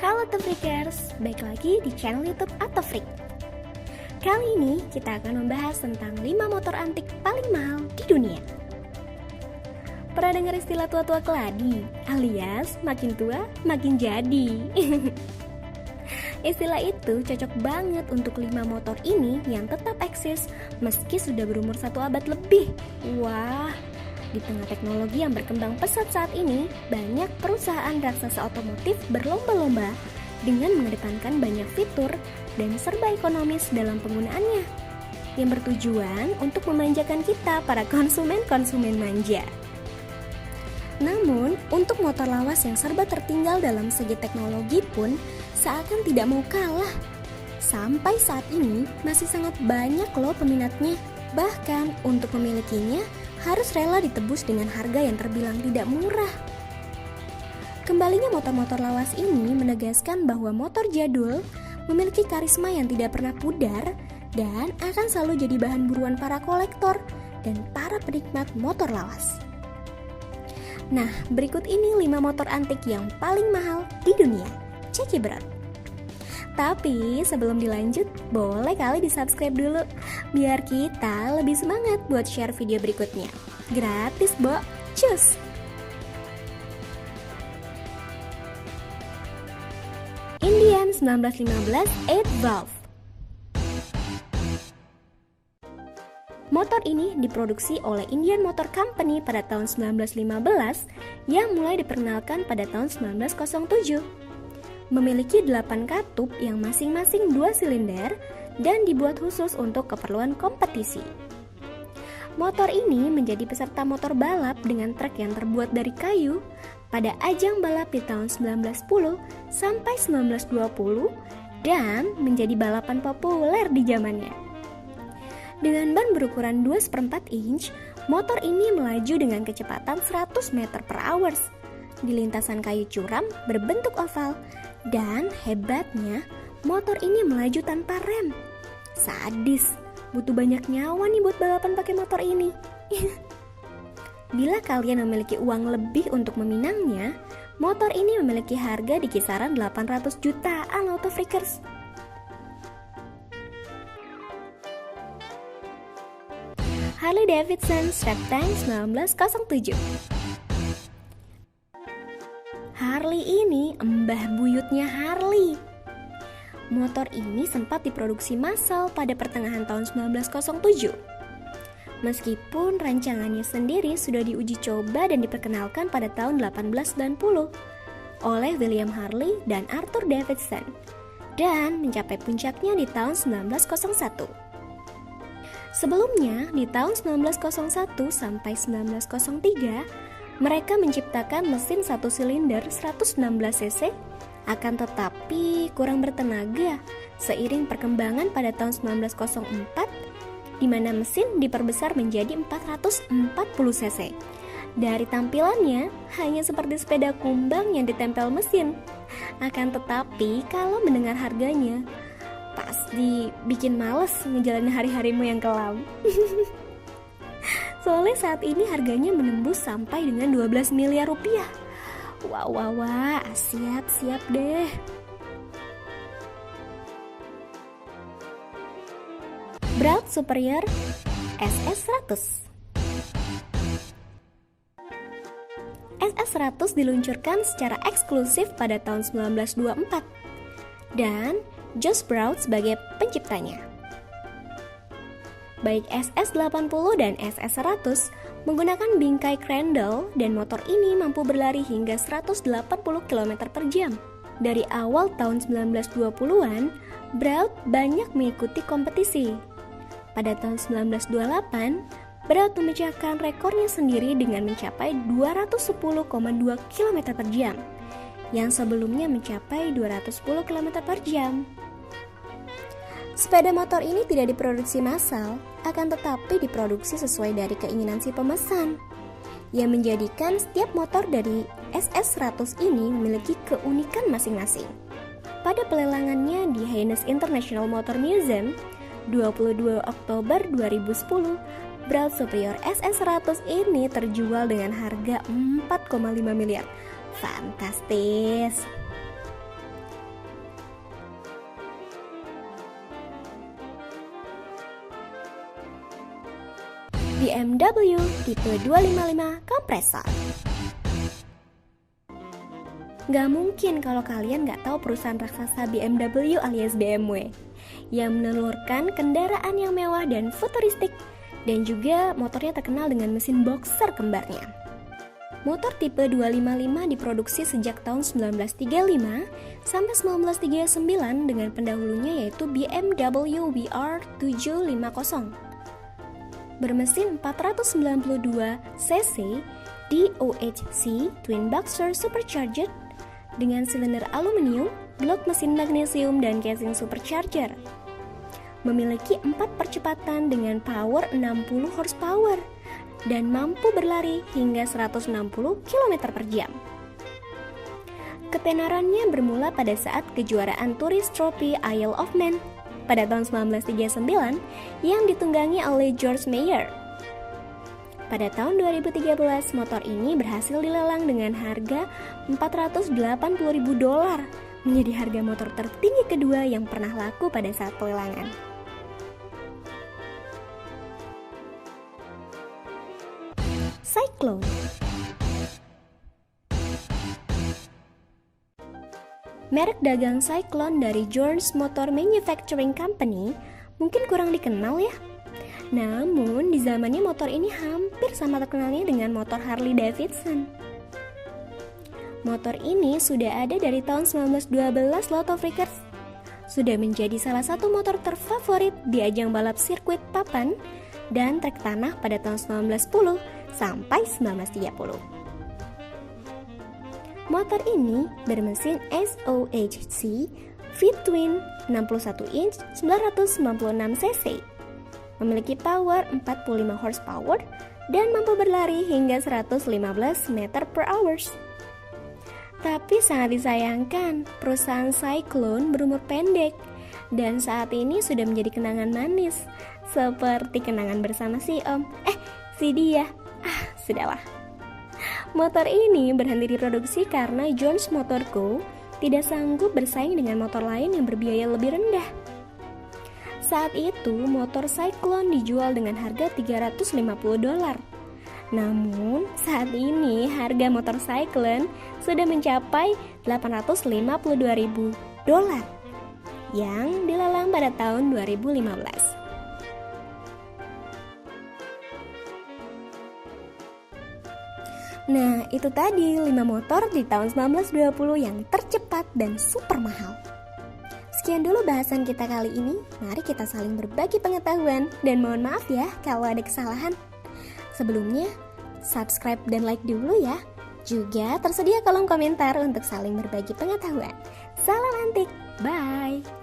Halo Autofreakers, balik lagi di channel YouTube Autofreak. Kali ini kita akan membahas tentang 5 motor antik paling mahal di dunia. Pernah dengar istilah tua-tua keladi, alias makin tua makin jadi? Istilah itu cocok banget untuk 5 motor ini yang tetap eksis meski sudah berumur 1 abad lebih. Wah, di tengah teknologi yang berkembang pesat saat ini, banyak perusahaan raksasa otomotif berlomba-lomba dengan mengedepankan banyak fitur dan serba ekonomis dalam penggunaannya, yang bertujuan untuk memanjakan kita para konsumen-konsumen manja. Namun, untuk motor lawas yang serba tertinggal dalam segi teknologi pun seakan tidak mau kalah. Sampai saat ini masih sangat banyak loh peminatnya. Bahkan untuk memilikinya harus rela ditebus dengan harga yang terbilang tidak murah. Kembalinya motor-motor lawas ini menegaskan bahwa motor jadul memiliki karisma yang tidak pernah pudar dan akan selalu jadi bahan buruan para kolektor dan para penikmat motor lawas. Nah, berikut ini 5 motor antik yang paling mahal di dunia. Check it out. Tapi sebelum dilanjut, boleh kali di-subscribe dulu biar kita lebih semangat buat share video berikutnya. Gratis, Bo. Cus! Indian 1915 8 valve. Motor ini diproduksi oleh Indian Motor Company pada tahun 1915 yang mulai diperkenalkan pada tahun 1907. Memiliki 8 katup yang masing-masing 2 silinder dan dibuat khusus untuk keperluan kompetisi. Motor ini menjadi peserta motor balap dengan trek yang terbuat dari kayu pada ajang balap di tahun 1910 sampai 1920 dan menjadi balapan populer di zamannya. Dengan ban berukuran 2/4 inch, motor ini melaju dengan kecepatan 100 meter per hour di lintasan kayu curam berbentuk oval. Dan hebatnya, motor ini melaju tanpa rem. Sadis, butuh banyak nyawa nih buat balapan pakai motor ini. Bila kalian memiliki uang lebih untuk meminangnya, motor ini memiliki harga di kisaran 800 jutaan Autofreakers. Harley Davidson Steptank 1907. Harley ini mbah buyutnya Harley. Motor ini sempat diproduksi massal pada pertengahan tahun 1907. Meskipun rancangannya sendiri sudah diuji coba dan diperkenalkan pada tahun 1890 oleh William Harley dan Arthur Davidson dan mencapai puncaknya di tahun 1901. Sebelumnya, di tahun 1901 sampai 1903, mereka menciptakan mesin 1 silinder 116 cc, akan tetapi kurang bertenaga seiring perkembangan pada tahun 1904, di mana mesin diperbesar menjadi 440 cc. Dari tampilannya, hanya seperti sepeda kumbang yang ditempel mesin. Akan tetapi, kalau mendengar harganya, pasti bikin males menjalani hari-harimu yang kelam. Soalnya saat ini harganya menembus sampai dengan 12 miliar rupiah. Wah, siap deh. Braut Superior SS100. SS100 diluncurkan secara eksklusif pada tahun 1924 dan Jos Braut sebagai penciptanya. Baik SS80 dan SS100 menggunakan bingkai Crandall dan motor ini mampu berlari hingga 180 km per jam. Dari awal tahun 1920-an, Braut banyak mengikuti kompetisi. Pada tahun 1928, Braut memecahkan rekornya sendiri dengan mencapai 210,2 km per jam, yang sebelumnya mencapai 210 km per jam. Sepeda motor ini tidak diproduksi massal, akan tetapi diproduksi sesuai dari keinginan si pemesan, yang menjadikan setiap motor dari SS100 ini memiliki keunikan masing-masing. Pada pelelangannya di Haines International Motor Museum, 22 Oktober 2010, Braut Superior SS100 ini terjual dengan harga 4,5 miliar. Fantastis. BMW tipe 255 kompresor. Gak mungkin kalau kalian gak tahu perusahaan raksasa BMW alias BMW yang menelurkan kendaraan yang mewah dan futuristik, dan juga motornya terkenal dengan mesin boxer kembarnya. Motor tipe 255 diproduksi sejak tahun 1935 sampai 1939 dengan pendahulunya yaitu BMW VR750. Bermesin 492 cc DOHC Twin Boxer Supercharged dengan silinder aluminium, blok mesin magnesium, dan casing supercharger. Memiliki 4 percepatan dengan power 60 horsepower dan mampu berlari hingga 160 km per jam. Ketenarannya bermula pada saat kejuaraan Tourist Trophy Isle of Man pada tahun 1939 yang ditunggangi oleh George Meyer. Pada tahun 2013, motor ini berhasil dilelang dengan harga $480.000, menjadi harga motor tertinggi kedua yang pernah laku pada saat pelelangan. Cyclone. Merek dagang Cyclone dari Jones Motor Manufacturing Company mungkin kurang dikenal ya. Namun, di zamannya motor ini hampir sama terkenalnya dengan motor Harley Davidson. Motor ini sudah ada dari tahun 1912 Lot of Records. Sudah menjadi salah satu motor terfavorit di ajang balap sirkuit papan dan trek tanah pada tahun 1910 sampai 1930. Motor ini bermesin SOHC V-twin 61 inch 996 cc. Memiliki power 45 horsepower dan mampu berlari hingga 115 meter per hour. Tapi sangat disayangkan, perusahaan Cyclone berumur pendek dan saat ini sudah menjadi kenangan manis, seperti kenangan bersama si dia. Sudahlah. Motor ini berhenti diproduksi karena Jones Motor Co. tidak sanggup bersaing dengan motor lain yang berbiaya lebih rendah. Saat itu, motor Cyclone dijual dengan harga $350. Namun, saat ini harga motor Cyclone sudah mencapai $852.000 yang dilelang pada tahun 2015. Nah, itu tadi 5 motor di tahun 1920 yang tercepat dan super mahal. Sekian dulu bahasan kita kali ini. Mari kita saling berbagi pengetahuan dan mohon maaf ya kalau ada kesalahan. Sebelumnya, subscribe dan like dulu ya. Juga tersedia kolom komentar untuk saling berbagi pengetahuan. Salam antik, bye!